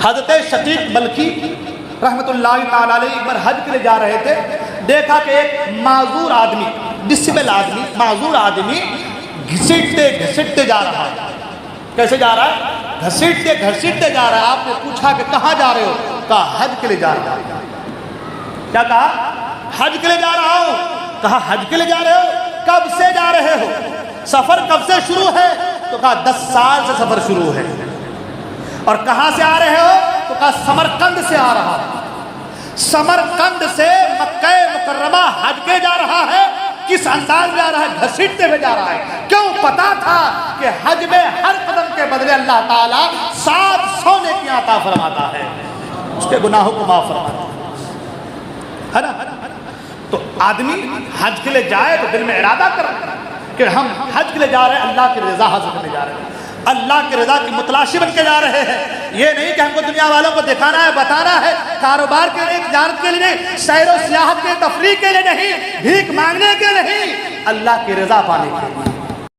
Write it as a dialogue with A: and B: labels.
A: حضرت شقیق بلخی رحمۃ اللہ تعالی علیہ ایک بار حج کے لیے جا رہے تھے. دیکھا کہ ایک معذور آدمی، ڈسیبل آدمی، معذور آدمی گھسیٹتے گھسیٹتے جا رہا ہے. کیسے جا رہا ہے؟ گھسیٹتے گھسیٹتے جا رہا ہے. آپ نے پوچھا کہ کہاں جا رہے ہو؟ کہا حج کے لیے جا رہا ہوں. کیا کہا؟ حج کے لیے جا رہا ہوں. کہا حج کے لیے جا رہے ہو؟ کب سے جا رہے ہو؟ سفر کب سے شروع ہے؟ تو کہا 10 سال سے سفر شروع ہے. اور کہاں سے آ رہے ہو؟ تو کہا سمرقند سے آ رہا ہوں. سمرقند سے مکہ مکرمہ حج کے جا رہا ہے. کس انداز میں جا رہا ہے؟ گھسیٹتے ہوئے جا رہا ہے. کیوں؟ پتا تھا کہ حج میں ہر قدم کے بدلے اللہ تعالیٰ 7 سونے کی عطا فرماتا ہے، اس کے گناہوں کو معاف فرماتا ہے نا. تو آدمی حج کے لیے جائے تو دل میں ارادہ کر کہ ہم حج کے لیے جا رہے ہیں، اللہ کی رضا حاصل کرنے جا رہے ہیں، اللہ کی رضا کی متلاشی بن کے جا رہے ہیں. یہ نہیں کہ ہم کو دنیا والوں کو دکھانا ہے، بتانا ہے، کاروبار کے لیے، تجارت کے لیے نہیں، سیر و سیاحت کے، تفریح کے لیے نہیں، بھیک مانگنے کے نہیں، اللہ کی رضا پانے کے لیے.